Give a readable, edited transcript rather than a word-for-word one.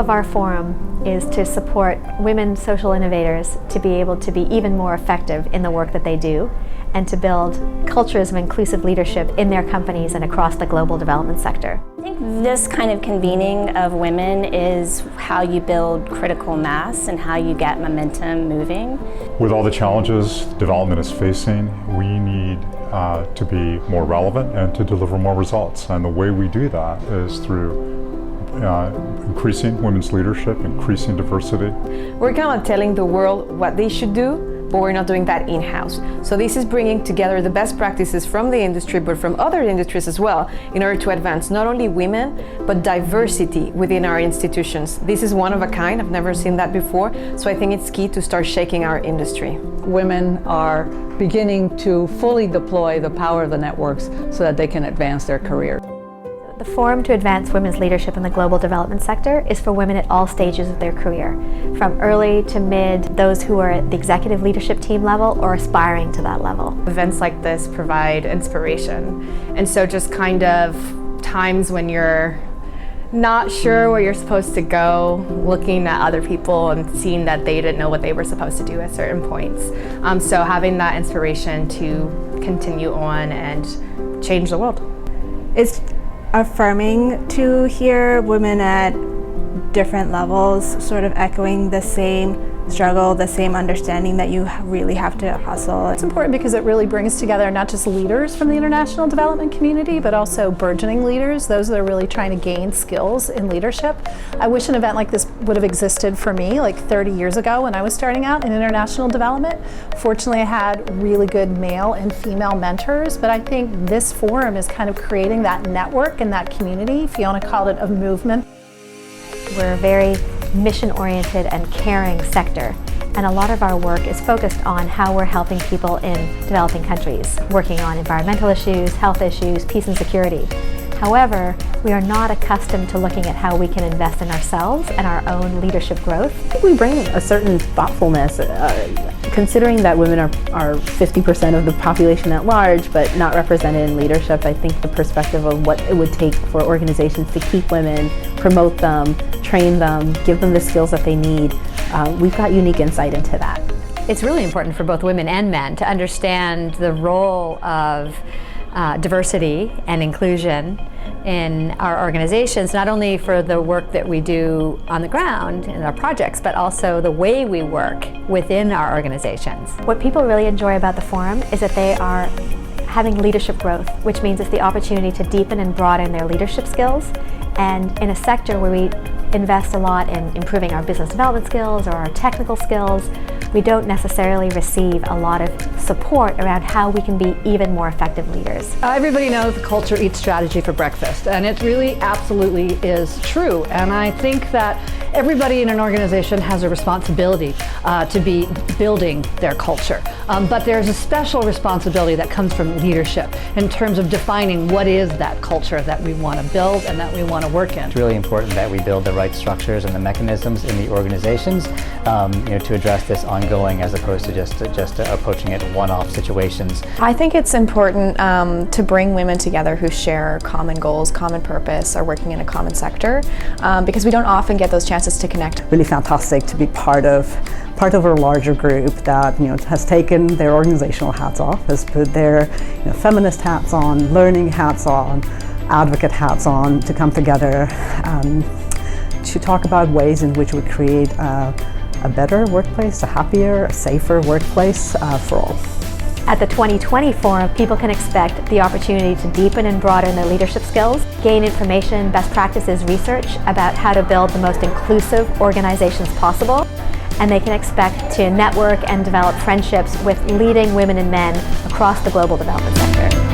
of our forum is to support women social innovators to be able to be even more effective in the work that they do, and to build cultures of inclusive leadership in their companies and across the global development sector. I think this kind of convening of women is how you build critical mass and how you get momentum moving. With all the challenges development is facing, we need to be more relevant and to deliver more results. And the way we do that is through increasing women's leadership, increasing diversity. We're kind of telling the world what they should do, but we're not doing that in-house. So this is bringing together the best practices from the industry, but from other industries as well, in order to advance not only women, but diversity within our institutions. This is one of a kind. I've never seen that before. So I think it's key to start shaking our industry. Women are beginning to fully deploy the power of the networks so that they can advance their career. The Forum to Advance Women's Leadership in the Global Development Sector is for women at all stages of their career, from early to mid, those who are at the executive leadership team level or aspiring to that level. Events like this provide inspiration, and so just kind of times when you're not sure where you're supposed to go, looking at other people and seeing that they didn't know what they were supposed to do at certain points. So having that inspiration to continue on and change the world. It's affirming to hear women at different levels sort of echoing the same struggle, the same understanding that you really have to hustle. It's important because it really brings together not just leaders from the international development community, but also burgeoning leaders, those that are really trying to gain skills in leadership. I wish an event like this would have existed for me like 30 years ago when I was starting out in international development. Fortunately, I had really good male and female mentors, but I think this forum is kind of creating that network and that community. Fiona called it a movement. We're a very mission-oriented and caring sector, and a lot of our work is focused on how we're helping people in developing countries, working on environmental issues, health issues, peace and security. However, we are not accustomed to looking at how we can invest in ourselves and our own leadership growth. I think we bring a certain thoughtfulness, considering that women are 50% of the population at large, but not represented in leadership. I think the perspective of what it would take for organizations to keep women, promote them, train them, give them the skills that they need, we've got unique insight into that. It's really important for both women and men to understand the role of diversity and inclusion in our organizations, not only for the work that we do on the ground in our projects, but also the way we work within our organizations. What people really enjoy about the forum is that they are having leadership growth, which means it's the opportunity to deepen and broaden their leadership skills. And in a sector where we invest a lot in improving our business development skills or our technical skills, we don't necessarily receive a lot of support around how we can be even more effective leaders. Everybody knows the culture eats strategy for breakfast, and it really absolutely is true. And I think that everybody in an organization has a responsibility to be building their culture. But there's a special responsibility that comes from leadership in terms of defining what is that culture that we want to build and that we want to work in. It's really important that we build the right structures and the mechanisms in the organizations to address this ongoing, as opposed to just approaching it in one-off situations. I think it's important to bring women together who share common goals, common purpose, are working in a common sector, because we don't often get those chances to connect. Really fantastic to be part of a larger group that has taken their organizational hats off, has put their feminist hats on, learning hats on, advocate hats on, to come together to talk about ways in which we create a better workplace, a happier, a safer workplace for all. At the 2020 Forum, people can expect the opportunity to deepen and broaden their leadership skills, gain information, best practices, research about how to build the most inclusive organizations possible, and they can expect to network and develop friendships with leading women and men across the global development sector.